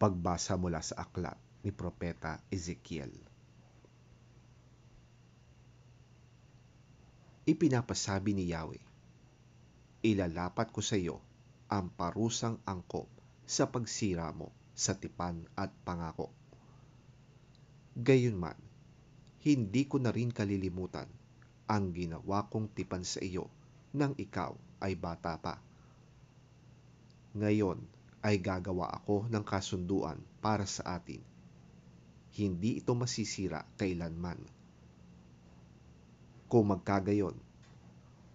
Pagbasa mula sa aklat ni Propeta Ezekiel. Ipinapasabi ni Yahweh, ilalapat ko sa iyo ang parusang angkop sa pagsira mo sa tipan at pangako. Gayunman, hindi ko na rin kalilimutan ang ginawa kong tipan sa iyo nang ikaw ay bata pa. Ngayon ay gagawa ako ng kasunduan para sa atin. Hindi ito masisira kailanman. Kung magkagayon,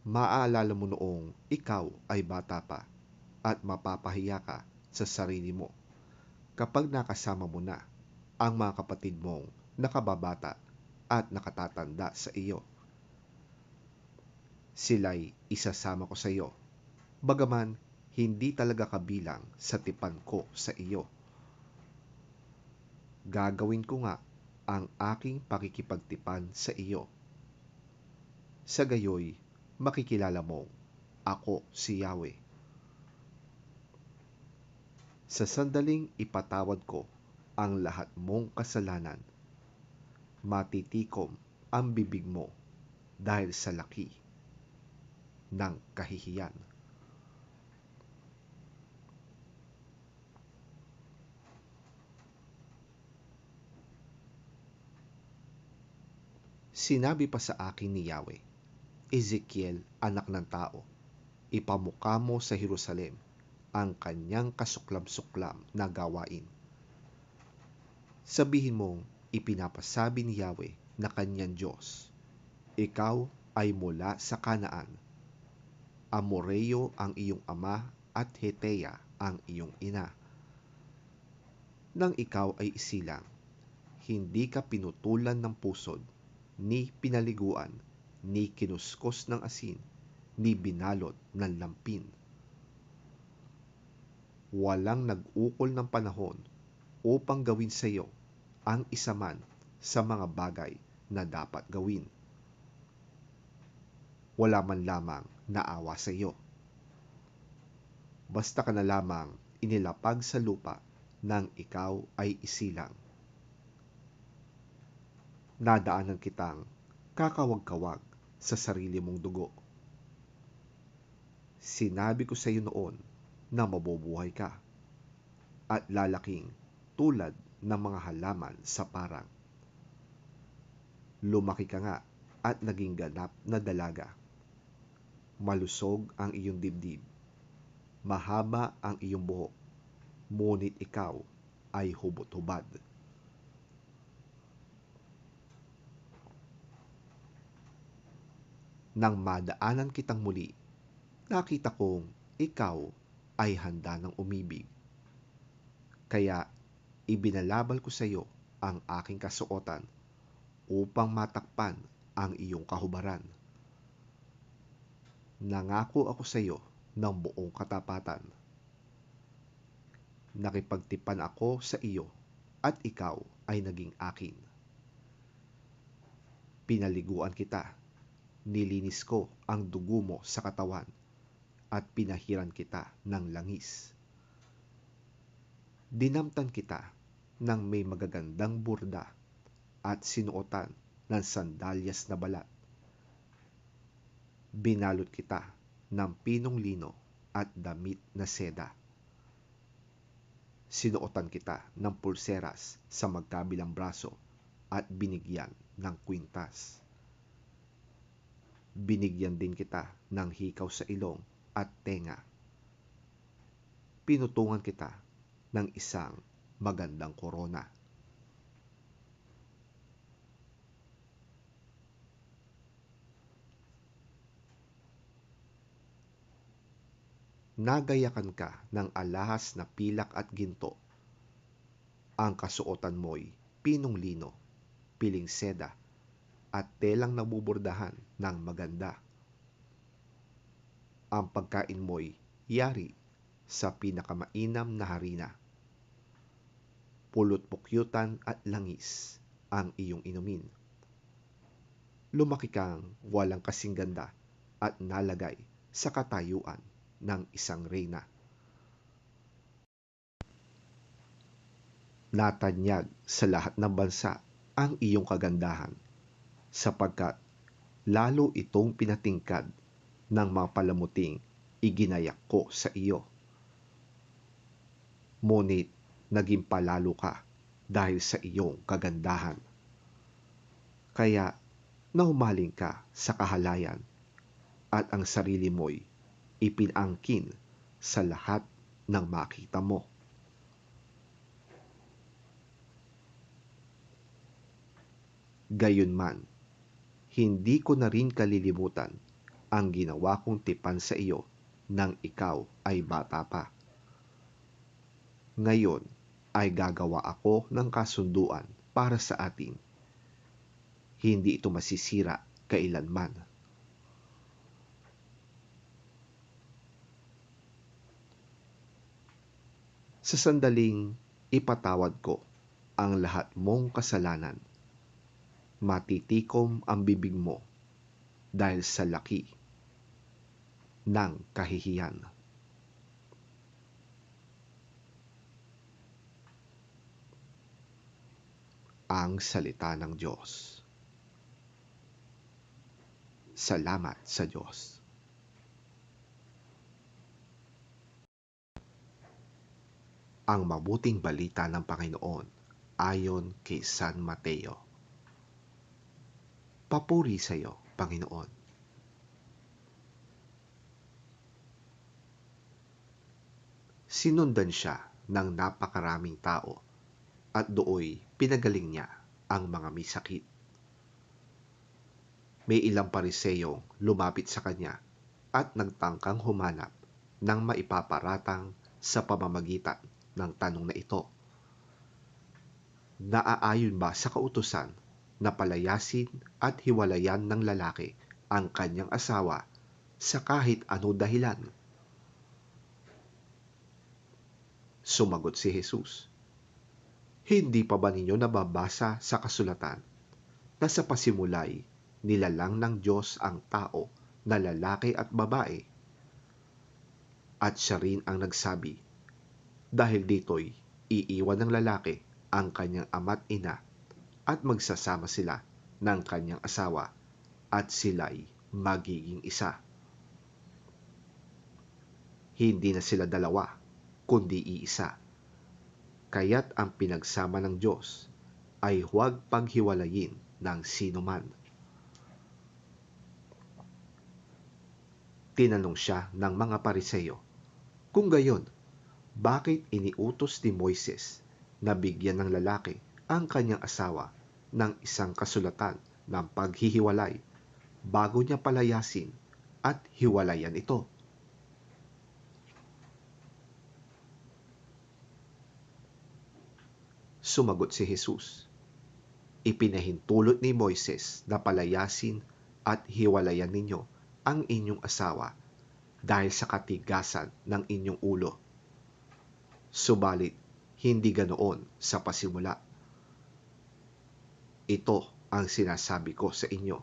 maaalala mo noong ikaw ay bata pa at mapapahiya ka sa sarili mo kapag nakasama mo na ang mga kapatid mong nakababata at nakatatanda sa iyo. Sila'y isasama ko sa iyo, bagaman hindi talaga kabilang sa tipan ko sa iyo. Gagawin ko nga ang aking pakikipagtipan sa iyo. Sa gayoy, makikilala mong ako si Yahweh. Sa sandaling ipatawad ko ang lahat mong kasalanan, matitikom ang bibig mo dahil sa laki ng kahihiyan. Sinabi pa sa akin ni Yahweh, Ezekiel, anak ng tao, ipamukha mo sa Jerusalem ang kanyang kasuklam-suklam na gawain. Sabihin mong ipinapasabi ni Yahweh na kanyang Diyos, ikaw ay mula sa Kanaan, Amoreo ang iyong ama at Heteya ang iyong ina. Nang ikaw ay isilang, hindi ka pinutulan ng pusod, ni pinaliguan, ni kinuskos ng asin, ni binalot ng lampin. Walang nag-ukol ng panahon upang gawin sa iyo ang isa man sa mga bagay na dapat gawin. Wala man lamang naawa sa iyo. Basta ka na lamang inilapag sa lupa nang ikaw ay isilang. Nadaanan kitang kakawag-kawag sa sarili mong dugo. Sinabi ko sa iyo noon na mabubuhay ka at lalaking tulad ng mga halaman sa parang. Lumaki ka nga at naging ganap na dalaga. Malusog ang iyong dibdib, mahaba ang iyong buhok, ngunit ikaw ay hubot-hubad. Nang madaanan kitang muli, nakita kong ikaw ay handa ng umibig. Kaya ibinalabal ko sa iyo ang aking kasuotan upang matakpan ang iyong kahubaran. Nangako ako sa iyo ng buong katapatan. Nakipagtipan ako sa iyo at ikaw ay naging akin. Pinaliguan kita, nilinis ko ang dugo mo sa katawan at pinahiran kita ng langis. Dinamtan kita ng may magagandang burda at sinuotan ng sandalyas na balat. Binalot kita ng pinong lino at damit na seda. Sinuotan kita ng pulseras sa magkabilang braso at binigyan ng kwintas. Binigyan din kita ng hikaw sa ilong at tenga. Pinutungan kita ng isang magandang korona. Nagayakan ka ng alahas na pilak at ginto. Ang kasuotan mo'y pinong lino, piling seda, at telang nabubordahan ng maganda. Ang pagkain mo'y yari sa pinakamainam na harina. Pulot-pukyutan at langis ang iyong inumin. Lumaki kang walang kasing ganda at nalagay sa katayuan ng isang reyna. natanyag sa lahat ng bansa ang iyong kagandahan, sapagkat lalo itong pinatingkad ng mga palamuting iginayak ko sa iyo. Ngunit naging palalo ka dahil sa iyong kagandahan. Kaya nahumaling ka sa kahalayan at ang sarili mo'y ipinangkin sa lahat ng makita mo. Gayunman, hindi ko na rin kalilimutan ang ginawa kong tipan sa iyo nang ikaw ay bata pa. Ngayon ay gagawa ako ng kasunduan para sa atin. Hindi ito masisira kailanman. Sa sandaling ipatawad ko ang lahat mong kasalanan, matitikom ang bibig mo dahil sa laki ng kahihiyan. Ang salita ng Diyos. Salamat sa Diyos. Ang mabuting balita ng Panginoon ayon kay San Mateo. Papuri sa iyo, Panginoon. Sinundan siya ng napakaraming tao at dooy pinagaling niya ang mga may sakit. May ilang pariseyong lumapit sa kanya at nagtangkang humanap ng maipaparatang sa pamamagitan ng tanong na ito. Naaayon ba sa kautusan na palayasin at hiwalayan ng lalaki ang kanyang asawa sa kahit ano dahilan? Sumagot si Jesus, hindi pa ba ninyo nababasa sa kasulatan na sa pasimulay nilalang ng Diyos ang tao na lalaki at babae? At siya rin ang nagsabi, dahil dito'y iiwan ng lalaki ang kanyang ama't ina at magsasama sila ng kanyang asawa at sila'y magiging isa. Hindi na sila dalawa, kundi iisa. Kaya't ang pinagsama ng Diyos ay huwag paghiwalayin ng sino man. Tinanong siya ng mga Pariseyo, kung gayon, bakit iniutos ni Moises na bigyan ng lalaki ang kanyang asawa ng isang kasulatan ng paghihiwalay bago niya palayasin at hiwalayan ito? Sumagot si Jesus, ipinahintulot ni Moises na palayasin at hiwalayan ninyo ang inyong asawa dahil sa katigasan ng inyong ulo. Subalit, hindi ganoon sa pasimula. Ito ang sinasabi ko sa inyo.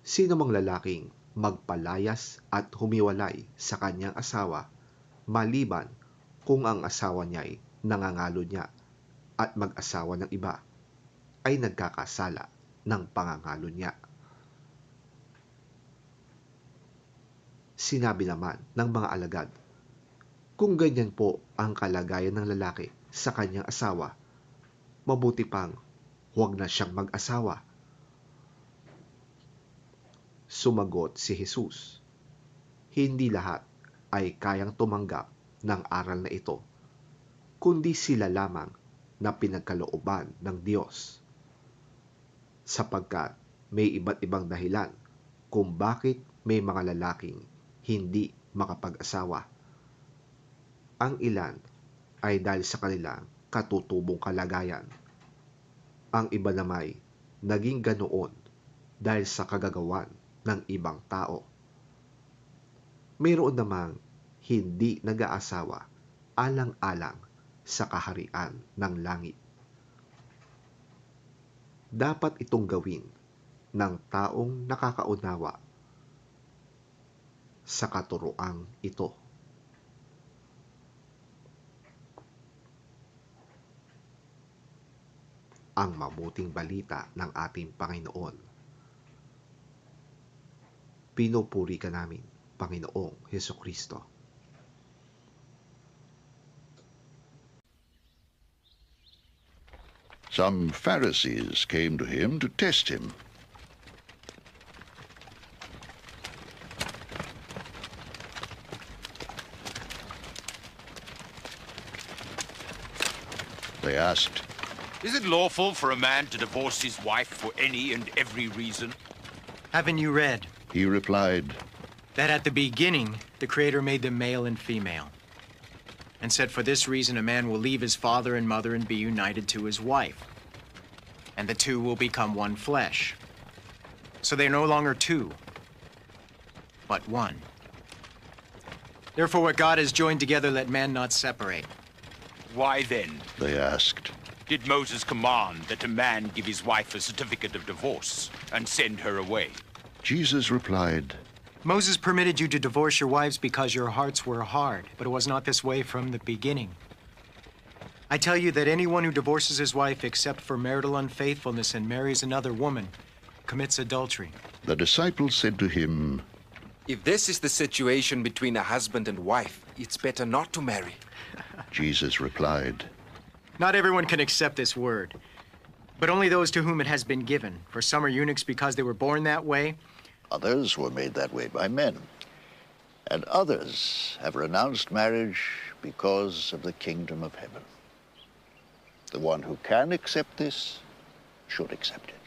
Sino mang lalaking magpalayas at humiwalay sa kanyang asawa, maliban kung ang asawa niya'y nangangalo niya at mag-asawa ng iba, ay nagkakasala ng pangangalo niya. Sinabi naman ng mga alagad, kung ganyan po ang kalagayan ng lalaki sa kanyang asawa, mabuti pang huwag na siyang mag-asawa. Sumagot si Jesus, hindi lahat ay kayang tumanggap ng aral na ito, kundi sila lamang na pinagkalooban ng Diyos. Sapagkat may iba't ibang dahilan kung bakit may mga lalaking hindi makapag-asawa. Ang ilan ay dahil sa kanilang katutubong kalagayan. Ang iba namay naging ganoon dahil sa kagagawan ng ibang tao. Mayroon namang hindi nag-aasawa alang-alang sa kaharian ng langit. Dapat itong gawin ng taong nakakaunawa sa katuroang ito. ang mabuting balita ng ating Panginoon. Pinupuri ka namin, Panginoong Hesukristo. Some Pharisees came to him to test him. They asked, "Is it lawful for a man to divorce his wife for any and every reason?" Haven't you read He replied, that at the beginning the Creator made them male and female, and said, "For this reason a man will leave his father and mother and be united to his wife, and the two will become one flesh. So they are no longer two, but one. Therefore what God has joined together, let man not separate." Why then they asked, did Moses command that a man give his wife a certificate of divorce and send her away? Jesus replied, Moses permitted you to divorce your wives because your hearts were hard, but it was not this way from the beginning. I tell you that anyone who divorces his wife except for marital unfaithfulness and marries another woman commits adultery. The disciples said to him, If this is the situation between a husband and wife, it's better not to marry. Jesus replied, Not everyone can accept this word, but only those to whom it has been given. For some are eunuchs because they were born that way. Others were made that way by men. And others have renounced marriage because of the kingdom of heaven. The one who can accept this should accept it.